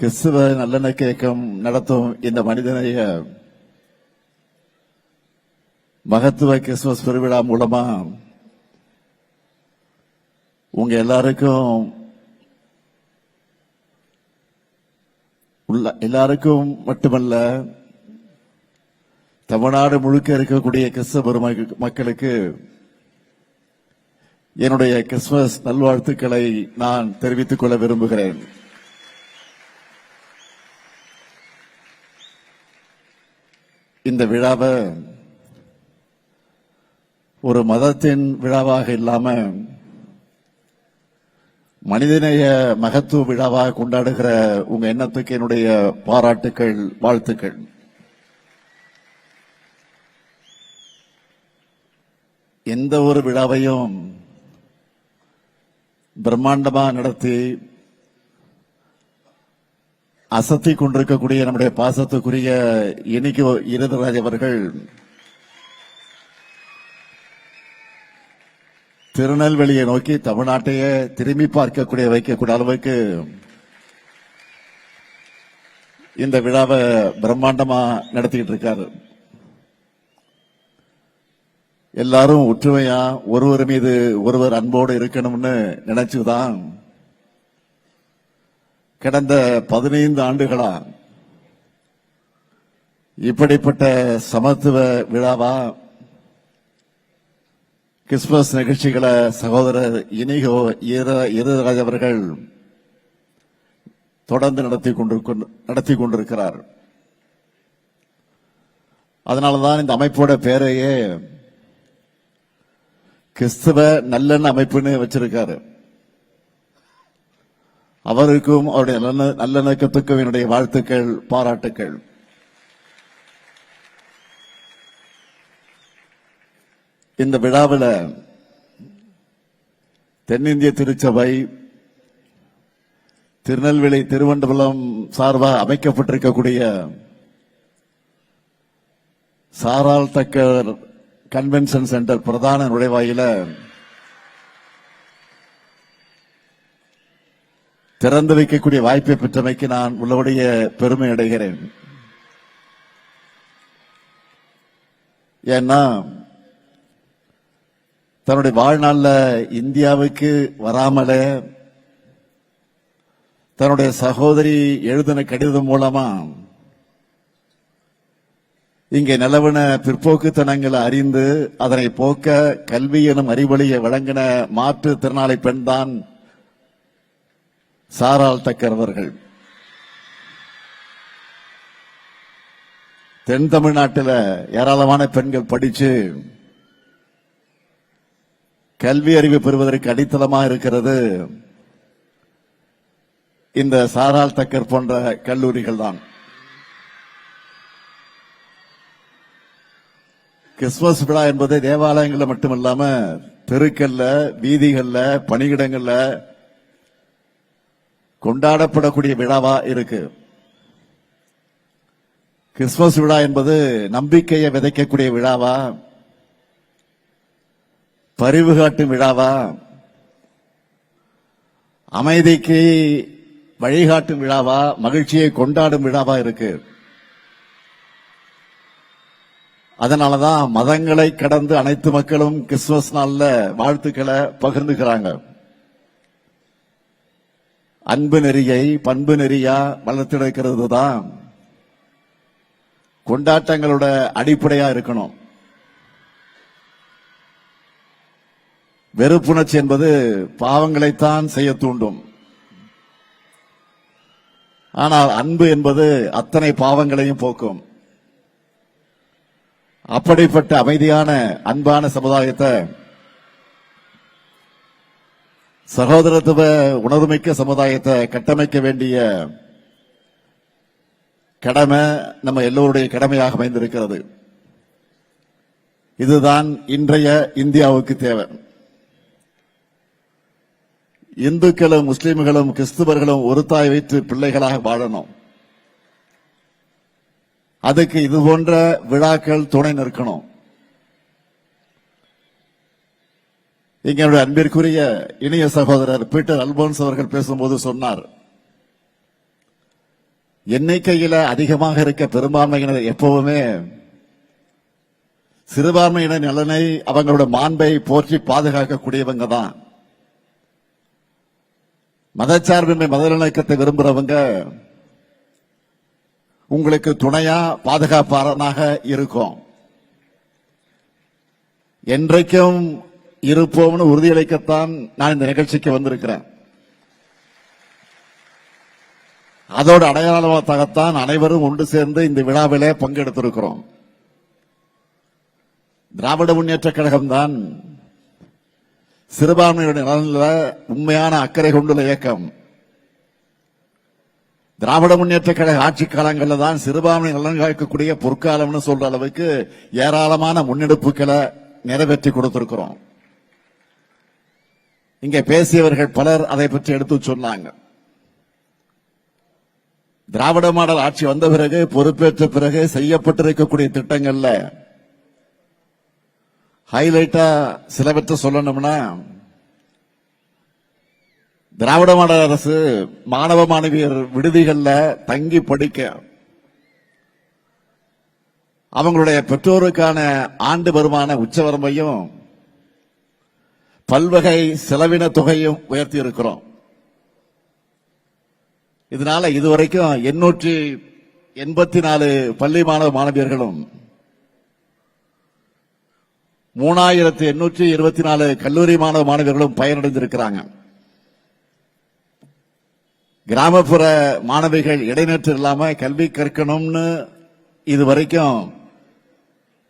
கிறிஸ்துவ நல்லெண்ணெய் இயக்கம் நடத்தும் இந்த மனிதநேய மகத்துவ கிறிஸ்துமஸ் பெருவிழா மூலமா உங்க எல்லாருக்கும் மட்டுமல்ல, தமிழ்நாடு முழுக்க இருக்கக்கூடிய கிறிஸ்தவ மக்களுக்கு என்னுடைய கிறிஸ்துமஸ் நல்வாழ்த்துக்களை நான் தெரிவித்துக் கொள்ள விரும்புகிறேன். இந்த விழாவை ஒரு மதத்தின் விழாவாக இல்லாம மனிதநேய மகத்துவ விழாவாக கொண்டாடுகிற உங்க எண்ணத்துக்கு என்னுடைய பாராட்டுக்கள், வாழ்த்துக்கள். எந்த ஒரு விழாவையும் பிரம்மாண்டமா நடத்தி அசத்தி கொண்டிருக்கக்கூடிய நம்முடைய பாசத்துக்குரிய இனிக்கு இருதராஜ் அவர்கள் திருநெல்வேலியை நோக்கி தமிழ்நாட்டையே திரும்பி பார்க்கக்கூடிய வைக்கக்கூடிய அளவுக்கு இந்த விழாவை பிரம்மாண்டமா நடத்திக்கிட்டு இருக்காரு. எல்லாரும் ஒற்றுமையா ஒருவர் மீது ஒருவர் அன்போடு இருக்கணும்னு நினைச்சுதான் கடந்த 15 ஆண்டுகளா இப்படிப்பட்ட சமத்துவ விழாவா கிறிஸ்துமஸ் நிகழ்ச்சிகளை சகோதரர் இனிகோ இருதராஜ் அவர்கள் தொடர்ந்து நடத்தி கொண்டிருக்கிறார். அதனாலதான் இந்த அமைப்போட பேரையே கிறிஸ்துவ நல்லெண்ண அமைப்புன்னு வச்சிருக்காரு. அவருக்கும் அவருடைய நல்லெண்ணத்துக்கும் என்னுடைய வாழ்த்துக்கள், பாராட்டுக்கள். இந்த விழாவில் தென்னிந்திய திருச்சபை திருநெல்வேலி திருவனந்தபுரம் சார்பாக அமைக்கப்பட்டிருக்கக்கூடிய சாரால் தக்கர் கன்வென்ஷன் சென்டர் பிரதான நுழைவாயில திறந்து வைக்கக்கூடிய வாய்ப்பை பெற்றமைக்கு நான் உள்ளபடிய பெருமை அடைகிறேன். ஏன்னா தன்னுடைய வாழ்நாளில் இந்தியாவுக்கு வராமலே தன்னுடைய சகோதரி எழுதின கடிதம் மூலமா இங்கே நிலவின பிற்போக்குத்தனங்களை அறிந்து அதனை போக்க கல்வி எனும் அறிவொளியை வழங்கின மாற்றுத்திறனாளி பெண் தான் சாரால் தக்கர் அவர்கள். தென் தமிழ்நாட்டில் ஏராளமான பெண்கள் படிச்சு கல்வி அறிவு பெறுவதற்கு அடித்தளமாக இருக்கிறது இந்த சாரால் தக்கர் போன்ற கல்லூரிகள் தான். கிறிஸ்துமஸ் விழா என்பது தேவாலயங்கள்ல மட்டுமல்லாம தெருக்கல்ல, வீதிகள்ல, பணியிடங்கள்ல கொண்டாடப்படக்கூடிய விழாவா இருக்கு. கிறிஸ்துமஸ் விழா என்பது நம்பிக்கையை விதைக்கக்கூடிய விழாவா, பரிவு காட்டும் விழாவா, அமைதிக்கு வழிகாட்டும் விழாவா, மகிழ்ச்சியை கொண்டாடும் விழாவா இருக்கு. அதனாலதான் மதங்களை கடந்து அனைத்து மக்களும் கிறிஸ்துமஸ் நாள்ல வாழ்த்துக்களை பகிர்ந்துக்கிறாங்க. அன்பு நெறியை பண்பு நெறியா வளர்த்தெடுக்கிறது தான் கொண்டாட்டங்களோட அடிப்படையா இருக்கணும். வெறுப்புணர்ச்சி என்பது பாவங்களைத்தான் செய்ய தூண்டும். ஆனால் அன்பு என்பது அத்தனை பாவங்களையும் போக்கும். அப்படிப்பட்ட அமைதியான அன்பான சமுதாயத்தை, சகோதரத்துவ உணர்வுமிக்க சமுதாயத்தை கட்டமைக்க வேண்டிய கடமை நம்ம எல்லோருடைய கடமையாக அமைந்திருக்கிறது. இதுதான் இன்றைய இந்தியாவுக்கு தேவை. இந்துக்களும் முஸ்லிம்களும் கிறிஸ்துவர்களும் ஒரு தாய் வைத்து பிள்ளைகளாக வாழணும். அதுக்கு இது போன்ற விழாக்கள் துணை நிற்கணும். எங்களுடைய அன்பிற்குரிய இனிய சகோதரர் பீட்டர் அல்போன்ஸ் அவர்கள் பேசும்போது சொன்னார், எண்ணிக்கையில அதிகமாக இருக்க பெரும்பான்மையினர் எப்பவுமே சிறுபான்மையினர் நலனை அவங்களோட மாண்பை போற்றி பாதுகாக்கக்கூடியவங்க தான். மதச்சார்பின்மை மதநலக்கத்தை விரும்புறவங்க உங்களுக்கு துணையா பாதுகாப்பாளனாக இருக்கும். என்றைக்கும் இருப்போம்னு உறுதியளிக்கத்தான் நான் இந்த நிகழ்ச்சிக்கு வந்திருக்கிறேன். அதோட அடையாளமாகத்தான் அனைவரும் ஒன்று சேர்ந்து இந்த விழாவிலே பங்கெடுத்திருக்கிறோம். திராவிட முன்னேற்ற கழகம் தான் சிறுபான்மையுடைய நலனில் உண்மையான அக்கறை கொண்டுள்ள இயக்கம். திராவிட முன்னேற்ற கழக ஆட்சி காலங்களில் தான் சிறுபான்மை நலன் காக்கக்கூடிய பொற்காலம்னு சொல்ற அளவுக்கு ஏராளமான முன்னெடுப்புகளை நிறைவேற்றி கொடுத்திருக்கிறோம். இங்கே பேசியவர்கள் பலர் அதை பற்றி எடுத்து சொன்னாங்க. திராவிட மாடல் ஆட்சி வந்த பிறகு பொறுப்பேற்ற பிறகு செய்யப்பட்டிருக்கக்கூடிய திட்டங்கள்ல ஹைலைட்டா சிலவற்றை சொல்லணும்னா, திராவிட மாடல் அரசு மாணவ மாணவியர் விடுதிகள்ல தங்கி படிக்க அவங்களுடைய பெற்றோருக்கான ஆண்டு வருமான உச்சவரம்பையும் பல்வகை செலவின தொகையும் உயர்த்தி இருக்கிறோம். இதனால இதுவரைக்கும் 884 பள்ளி மாணவ மாணவியர்களும் 3824 கல்லூரி மாணவ மாணவியர்களும் பயனடைந்திருக்கிறாங்க. கிராமப்புற மாணவிகள் இடைநிற்று இல்லாம கல்வி கற்கணும்னு இதுவரைக்கும்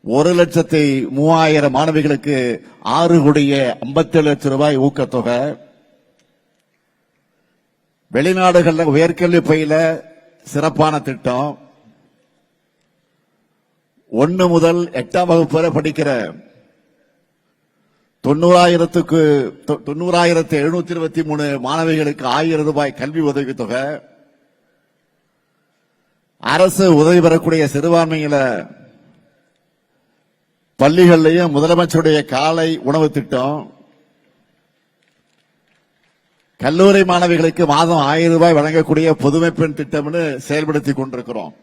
1,03,000 மாணவிகளுக்கு 6,57,00,000 ஊக்கத்தொகை, வெளிநாடுகளில் உயர்கல்வி பயில சிறப்பான திட்டம், 1 முதல் 8ஆம் வகுப்பு வரை படிக்கிற 90,723 மாணவிகளுக்கு 1000 ரூபாய் கல்வி உதவித்தொகை, அரசு உதவி பெறக்கூடிய சிறுபான்மையில பள்ளிகளிலேயும் முதலமைச்சருடைய காலை உணவு திட்டம், கல்லூரி மாணவிகளுக்கு மாதம் 1000 ரூபாய் வழங்கக்கூடிய புதுமை பெண் திட்டம்னு செயல்படுத்திக் கொண்டிருக்கிறோம்.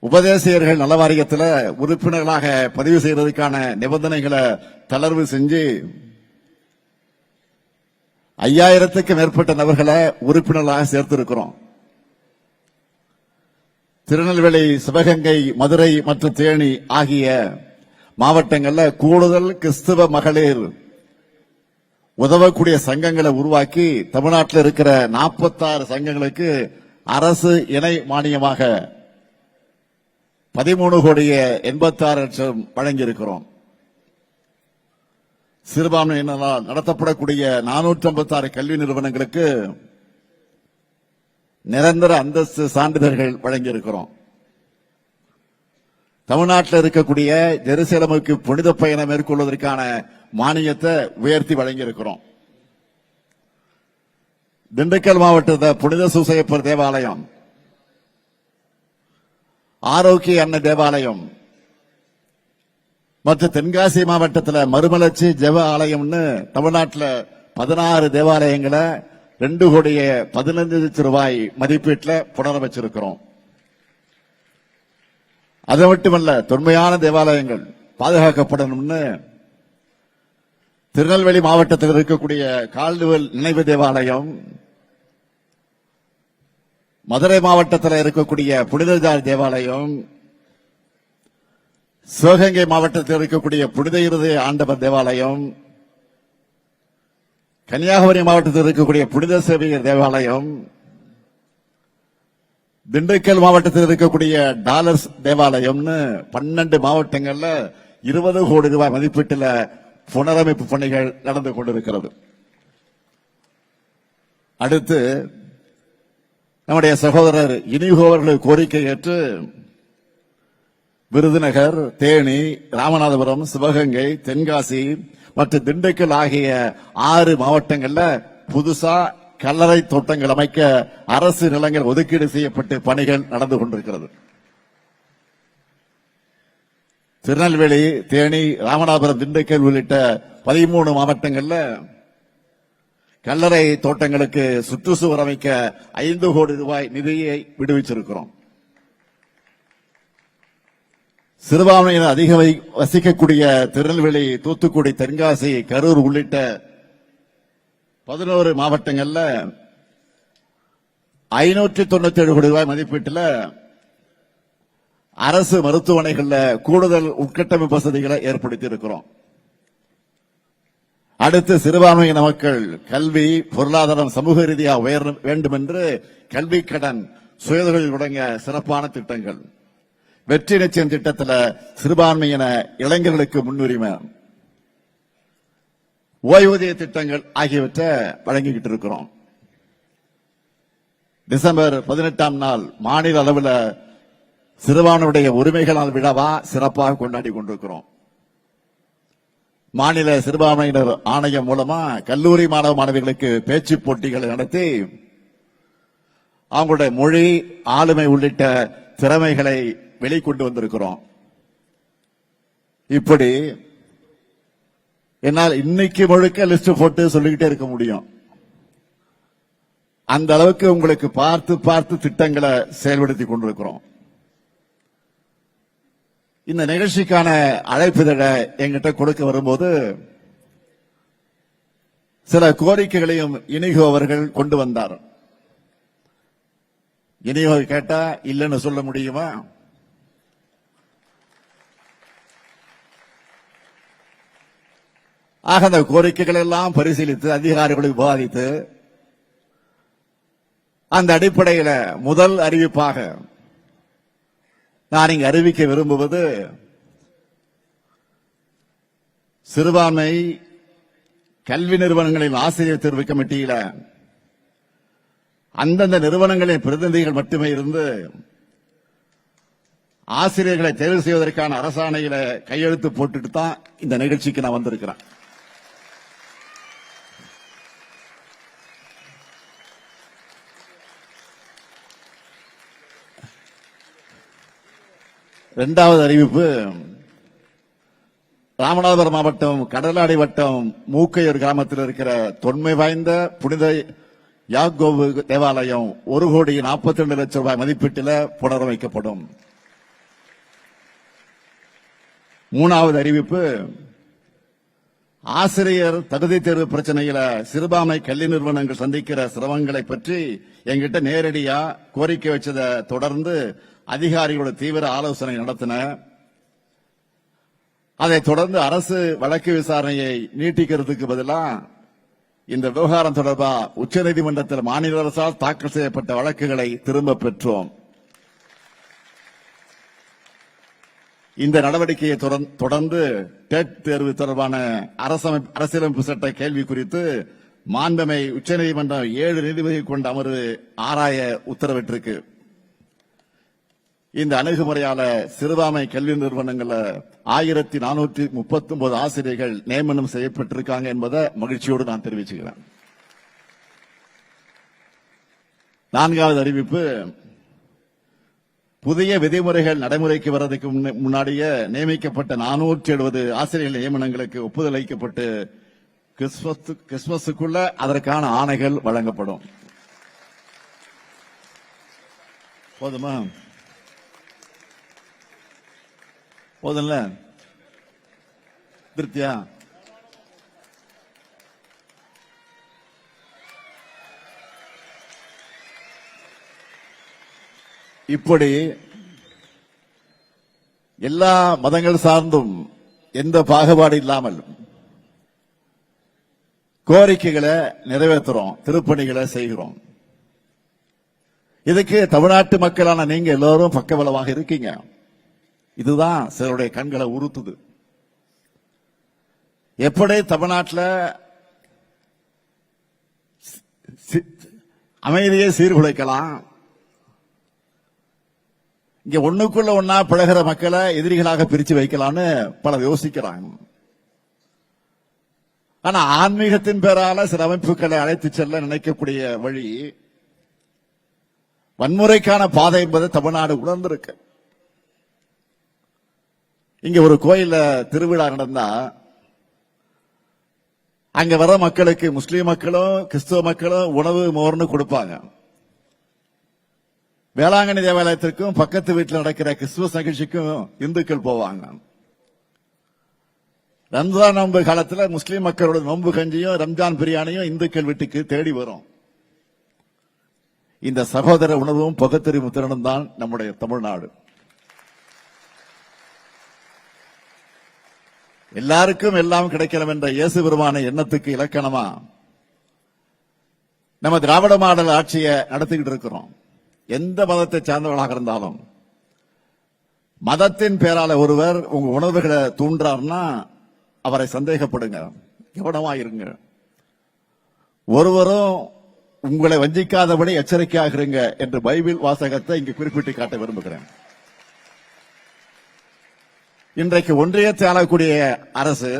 உபதேசியர்கள் நல வாரியத்தில் உறுப்பினர்களாக பதிவு செய்வதற்கான நிபந்தனைகளை தளர்வு செஞ்சு 5000க்கும் மேற்பட்ட நபர்களை உறுப்பினர்களாக சேர்த்திருக்கிறோம். திருநெல்வேலி, சிவகங்கை, மதுரை மற்றும் தேனி ஆகிய மாவட்டங்களில் கூடுதல் கிறிஸ்தவ மகளிர் உதவக்கூடிய சங்கங்களை உருவாக்கி தமிழ்நாட்டில் இருக்கிற 46 சங்கங்களுக்கு அரசு இணை மானியமாக 13,86,00,000 வழங்கியிருக்கிறோம். சிறுபான்மையினரால் நடத்தப்படக்கூடிய 456 கல்வி நிறுவனங்களுக்கு நிரந்தர அந்தஸ்து சான்றிதழ்கள் வழங்கியிருக்கிறோம். தமிழ்நாட்டில் இருக்கக்கூடிய ஜெருசலேமுக்கு புனித பயணம் மேற்கொள்வதற்கான மானியத்தை உயர்த்தி வழங்கியிருக்கிறோம். திண்டுக்கல் மாவட்டத்தில் புனித சூசையப்பர் தேவாலயம், ஆரோக்கிய அன்னை தேவாலயம் மற்றும் தென்காசி மாவட்டத்தில் மறுமலர்ச்சி ஜெப ஆலயம்னு தமிழ்நாட்டில் 16 தேவாலயங்களை 2,15,00,000 ரூபாய் மதிப்பீட்டில் புனரமைச்சிருக்கிறோம். அது மட்டுமல்ல, தொன்மையான தேவாலயங்கள் பாதுகாக்கப்படணும்னு திருநெல்வேலி மாவட்டத்தில் இருக்கக்கூடிய கால்டுவெல் நினைவு தேவாலயம், மதுரை மாவட்டத்தில் இருக்கக்கூடிய புனித ஜார்ஜ் தேவாலயம், சிவகங்கை மாவட்டத்தில் இருக்கக்கூடிய புனித இருதய ஆண்டவர் தேவாலயம், கன்னியாகுமரி மாவட்டத்தில் இருக்கக்கூடிய புனித சேவியர் தேவாலயம், திண்டுக்கல் மாவட்டத்தில் இருக்கக்கூடிய டாலர்ஸ் தேவாலயம்னு 12 மாவட்டங்கள்ல 20 கோடி ரூபாய் மதிப்பீட்டில் புனரமைப்பு பணிகள் நடந்து கொண்டிருக்கிறது. அடுத்து நம்முடைய சகோதரர் இனிகோ அவர்கள் கோரிக்கை ஏற்று விருதுநகர், தேனி, ராமநாதபுரம், சிவகங்கை, தென்காசி மற்றும் திண்டுக்கல் ஆகிய 6 மாவட்டங்கள்ல புதுசா கல்லறை தோட்டங்கள் அமைக்க அரசு நிலங்கள் ஒதுக்கீடு செய்யப்பட்டு பணிகள் நடந்து கொண்டிருக்கிறது. திருநெல்வேலி, தேனி, ராமநாதபுரம், திண்டுக்கல் உள்ளிட்ட 13 மாவட்டங்கள்ல கல்லறை தோட்டங்களுக்கு சுற்றுச்சுவர் அமைக்க 5 கோடி ரூபாய் நிதியை விடுவிச்சிருக்கிறோம். சிறுபான்மையினர் அதிக வசிக்கக்கூடிய திருநெல்வேலி, தூத்துக்குடி, தென்காசி, கரூர் உள்ளிட்ட 11 மாவட்டங்கள்ல 597 கோடி ரூபாய் மதிப்பீட்டில் அரசு மருத்துவமனைகள்ல கூடுதல் உட்கட்டமைப்பு வசதிகளை ஏற்படுத்தி இருக்கிறோம். அடுத்து சிறுபான்மையின மக்கள் கல்வி, பொருளாதாரம், சமூக ரீதியாக உயர வேண்டும் என்று கல்வி கடன், சுயதொழில் தொடங்க சிறப்பான திட்டங்கள். வெற்றி நிச்சயம் திட்டத்தில் சிறுபான்மையின இளைஞர்களுக்கு முன்னுரிமை, ஓய்வூதிய திட்டங்கள் ஆகியவற்றை வழங்கிக்கிட்டு இருக்கிறோம். டிசம்பர் 18ஆம் நாள் மாநில அளவில் சிறுபான்மையுடைய உரிமைகளால் விழாவா சிறப்பாக கொண்டாடி கொண்டிருக்கிறோம். மாநில சிறுபான்மையினர் ஆணையம் மூலமா கல்லூரி மாணவ மாணவிகளுக்கு பேச்சு போட்டிகளை நடத்தி அவங்களுடைய மொழி, ஆளுமை உள்ளிட்ட திறமைகளை வெளிக்கொண்டு வந்திருக்கிறோம். இப்படி என்னால் இன்னைக்கு முழுக்க லிஸ்ட் போட்டு சொல்லிக்கிட்டே இருக்க முடியும். அந்த அளவுக்கு உங்களுக்கு பார்த்து பார்த்து திட்டங்களை செயல்படுத்தி கொண்டிருக்கிறோம். இந்த நிகழ்ச்சிக்கான அழைப்பிதழை எங்கிட்ட கொடுக்க வரும்போது சில கோரிக்கைகளையும் இனிகோ அவர்கள் கொண்டு வந்தார். இனிகோ கேட்டா இல்லைன்னு சொல்ல முடியுமா? ஆக அந்த கோரிக்கைகள் எல்லாம் பரிசீலித்து அதிகாரிகளுக்கு விவாதித்து அந்த அடிப்படையில் முதல் அறிவிப்பாக நான் இங்கு அறிவிக்க விரும்புவது, சிறுபான்மை கல்வி நிறுவனங்களின் ஆசிரியர் தேர்வு கமிட்டியில அந்தந்த நிறுவனங்களின் பிரதிநிதிகள் மட்டுமே இருந்து ஆசிரியர்களை தேர்வு செய்வதற்கான அரசாணையில கையெழுத்து போட்டுட்டு தான் இந்த நிகழ்ச்சிக்கு நான் வந்திருக்கிறேன். இரண்டாவது அறிவிப்பு, ராமநாதபுரம் மாவட்டம் கடலாடி வட்டம் மூக்கையூர் கிராமத்தில் இருக்கிற தொன்மை வாய்ந்த புனித யாக்கோபு தேவாலயம் 1,42,00,000 ரூபாய் மதிப்பீட்டில் புனரமைக்கப்படும். மூணாவது அறிவிப்பு, ஆசிரியர் தகுதி தேர்வு பிரச்சனையில சிறுபான்மை கல்வி நிறுவனங்கள் சந்திக்கிற சிரமங்களை பற்றி எங்கிட்ட நேரடியா கோரிக்கை வச்சதை தொடர்ந்து அதிகாரிகளோட தீவிர ஆலோசனை நடத்தின. அதைத் தொடர்ந்து அரசு வழக்கு விசாரணையை நீட்டிக்கிறதுக்கு பதிலாக இந்த விவகாரம் தொடர்பாக உச்சநீதிமன்றத்தில் மாநில அரசால் தாக்கல் செய்யப்பட்ட வழக்குகளை திரும்ப பெற்றோம். இந்த நடவடிக்கையை தொடர்ந்து டெட் தேர்வு தொடர்பான அரசியலமைப்பு சட்ட கேள்வி குறித்து மாண்புமை உச்சநீதிமன்றம் 7 நீதிபதிகள் கொண்ட அமர்வு ஆராய உத்தரவிட்டிருக்கு. இந்த அணுகுமுறையால சிறுபான்மை கல்வி நிறுவனங்கள்ல 1439 ஆசிரியர்கள் நியமனம் செய்யப்பட்டிருக்காங்க என்பதை மகிழ்ச்சியோடு நான் தெரிவிச்சுக்கிறேன். நான்காவது அறிவிப்பு, புதிய விதிமுறைகள் நடைமுறைக்கு வர்றதுக்கு முன்னாடியே நியமிக்கப்பட்ட 470 ஆசிரியர்கள் நியமனங்களுக்கு ஒப்புதல் அளிக்கப்பட்டு கிறிஸ்துமஸுக்குள்ள அதற்கான ஆணைகள் வழங்கப்படும். போதுமா? போதும்ல? திருப்தியா? இப்படி எல்லா மதங்கள் சார்ந்தும் எந்த பாகுபாடு இல்லாமல் கோரிக்கைகளை நிறைவேற்றுறோம், திருப்பணிகளை செய்கிறோம். இதுக்கு தமிழ்நாட்டு மக்களான நீங்க எல்லோரும் பக்கபலமாக இருக்கீங்க. இதுதான் சிலருடைய கண்களை உறுத்துது. எப்படி தமிழ்நாட்டில் அமைதியை சீர்குலைக்கலாம், இங்க ஒண்ணுக்குள்ள ஒன்னா பழகிற மக்களை எதிரிகளாக பிரிச்சு வைக்கலாம்னு பலர் யோசிக்கிறாங்க. ஆனா ஆன்மீகத்தின் பேரால சில அமைப்புகளை அழைத்து செல்ல நினைக்கக்கூடிய வழி வன்முறைக்கான பாதை என்பதை தமிழ்நாடு உணர்ந்திருக்கு. இங்க ஒரு கோயில்ல திருவிழா நடந்தா அங்க வர மக்களுக்கு முஸ்லீம் மக்களும் கிறிஸ்துவ மக்களும் உணவு மோர்னு கொடுப்பாங்க. வேளாங்கண்ணி தேவாலயத்திற்கும் பக்கத்து வீட்டில் நடக்கிற கிறிஸ்துவ நிகழ்ச்சிக்கும் இந்துக்கள் போவாங்க. ரம்ஜான் நோன்பு காலத்துல முஸ்லீம் மக்களோட நோன்பு கஞ்சியும் ரம்ஜான் பிரியாணியும் இந்துக்கள் வீட்டுக்கு தேடி வரும். இந்த சகோதர உணர்வும் பகுத்தறிவு திறனும் தான் நம்முடைய தமிழ்நாடு. எல்லாருக்கும் எல்லாம் கிடைக்கலாம் என்ற இயேசு பெருமான எண்ணத்துக்கு இலக்கணமா நம்ம திராவிட மாடல் ஆட்சியை நடத்திக்கிட்டு இருக்கிறோம். எந்த மதத்தை சார்ந்தவர்களாக இருந்தாலும் மதத்தின் பேரால ஒருவர் உங்க உணர்வுகளை தூண்டார்னா அவரை சந்தேகப்படுங்க, கவனமா இருங்க. ஒருவரும் உங்களை வஞ்சிக்காதபடி எச்சரிக்கையாக இருங்க என்று பைபிள் வாசகத்தை இங்கு குறிப்பிட்டு காட்ட விரும்புகிறேன். இன்றைக்கு ஒன்றியத்தை ஆளக்கூடிய அரசு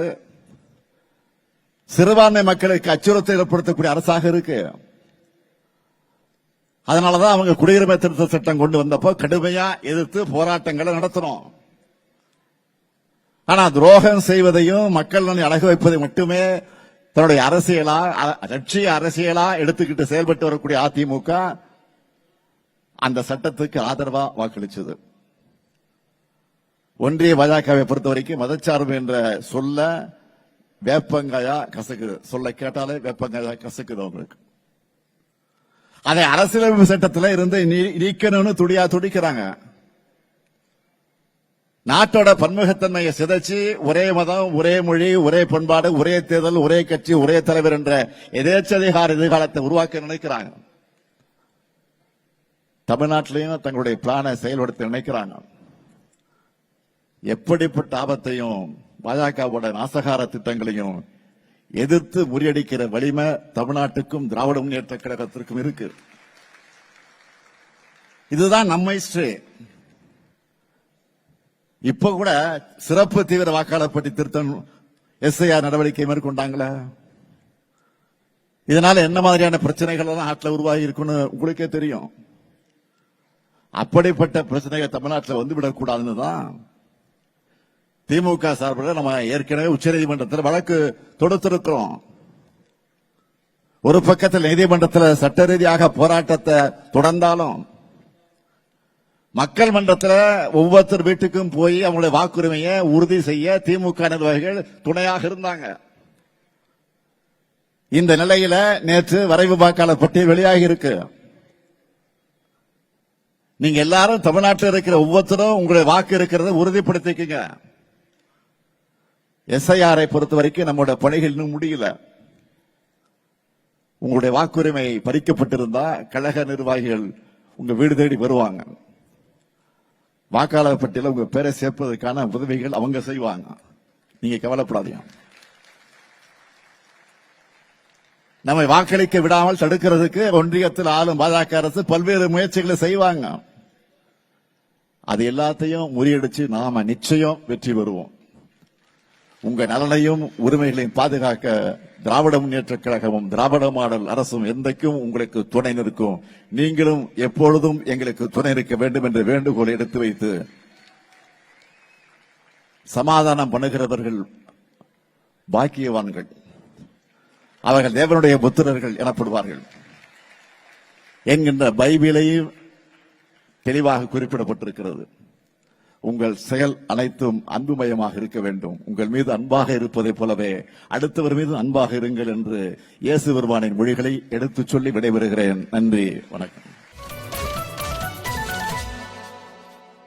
சிறுபான்மை மக்களுக்கு அச்சுறுத்தல் ஏற்படுத்தக்கூடிய அரசாக இருக்கு. அதனாலதான் அவங்க குடியுரிமை திருத்த சட்டம் கொண்டு வந்தப்போ கடுமையா எதிர்த்து போராட்டங்களை நடத்தணும். ஆனா துரோகம் செய்வதையும் மக்கள் அழகு வைப்பதை மட்டுமே தன்னுடைய அரசியலா லட்சிய அரசியலா எடுத்துக்கிட்டு செயல்பட்டு வரக்கூடிய அதிமுக அந்த சட்டத்துக்கு ஆதரவா வாக்களிச்சது. ஒன்றிய பாஜகவை பொறுத்த வரைக்கும் மதச்சார்பு என்ற சொல்ல வேப்பங்காயா கசக்குது. சொல்ல கேட்டாலே வேப்பங்காயா கசக்குது அவங்களுக்கு. அதை அரசியலமைப்பு சட்டத்தில் இருந்து நீக்கணும்னு துடிக்கிறாங்க. நாட்டோட பன்முகத்தன்மையை சிதைச்சு ஒரே மதம், ஒரே மொழி, ஒரே பண்பாடு, ஒரே தேர்தல், ஒரே கட்சி, ஒரே தலைவர் என்ற எதேச்சதிகார எதிர்காலத்தை உருவாக்க நினைக்கிறாங்க. தமிழ்நாட்டிலையும் தங்களுடைய பிளானை செயல்படுத்த நினைக்கிறாங்க. எப்படிப்பட்ட ஆபத்தையும் பாஜகவோட நாசகார திட்டங்களையும் எதிர்த்து முறியடிக்கிற வலிமை தமிழ்நாட்டுக்கும் திராவிட முன்னேற்ற கழகத்திற்கும் இருக்கு. இதுதான் நம்ம ஹிஸ்டரி. இப்ப கூட சிறப்பு தீவிர வாக்காளர் பட்டி திருத்தம் எஸ்ஐஆர் நடவடிக்கை மேற்கொண்டாங்களா? இதனால என்ன மாதிரியான பிரச்சனைகள் எல்லாம் நாட்டில் உருவாகி இருக்குன்னு உங்களுக்கே தெரியும். அப்படிப்பட்ட பிரச்சனைகள் தமிழ்நாட்டில் வந்துவிடக்கூடாதுன்னு தான் திமுக சார்பில் நம்ம ஏற்கனவே உச்சநீதிமன்றத்தில் வழக்கு தொடுத்திருக்கிறோம். ஒரு பக்கத்தில் நீதிமன்றத்தில் சட்ட ரீதியாக போராட்டத்தை தொடர்ந்தாலும் மக்கள் மன்றத்தில் ஒவ்வொருத்தர் வீட்டுக்கும் போய் அவங்களுடைய வாக்குரிமையை உறுதி செய்ய திமுக நிர்வாகிகள் துணையாக இருந்தாங்க. இந்த நிலையில நேற்று வரைவு வாக்காளர் பட்டியல் வெளியாகி இருக்கு. நீங்க எல்லாரும் தமிழ்நாட்டில் இருக்கிற ஒவ்வொருத்தரும் உங்களுடைய வாக்கு இருக்கிறத உறுதிப்படுத்திக்கங்க. எஸ்ஐஆரை பொறுத்த வரைக்கும் நம்முடைய பணிகள் இன்னும் முடியல. உங்களுடைய வாக்குரிமை பறிக்கப்பட்டிருந்தா கழக நிர்வாகிகள் உங்க வீடு தேடி வருவாங்க. வாக்காளர் பட்டியல உங்க பேரை சேர்ப்பதற்கான உதவிகள் அவங்க செய்வாங்க. நீங்க கவலைப்படாதீங்க. நம்மை வாக்களிக்க விடாமல் தடுக்கிறதுக்கு ஒன்றியத்தில் ஆளும் பாஜக அரசு பல்வேறு முயற்சிகளை செய்வாங்க. அது எல்லாத்தையும் முறியடிச்சு நாம நிச்சயம் வெற்றி பெறுவோம். உங்க நலனையும் உரிமைகளையும் பாதுகாக்க திராவிட முன்னேற்ற கழகமும் திராவிட மாடல் அரசும் என்றைக்கும் உங்களுக்கு துணை நிற்கும். நீங்களும் எப்பொழுதும் எங்களுக்கு துணை நிற்க வேண்டும் என்ற வேண்டுகோளை எடுத்து வைத்து சமாதானம் பண்ணுகிறவர்கள் பாக்கியவான்கள், அவர்கள் தேவனுடைய புத்திரர்கள் எனப்படுவார்கள் என்கின்ற பைபிளையும் தெளிவாக குறிப்பிடப்பட்டிருக்கிறது. உங்கள் செயல் அனைத்தும் அன்புமயமாக இருக்க வேண்டும். உங்கள் மீது அன்பாக இருப்பதை போலவே அடுத்தவர் மீது அன்பாக இருங்கள் என்று இயேசு பெருமானின் மொழிகளை எடுத்துச் சொல்லி விடைபெறுகிறேன். நன்றி, வணக்கம்.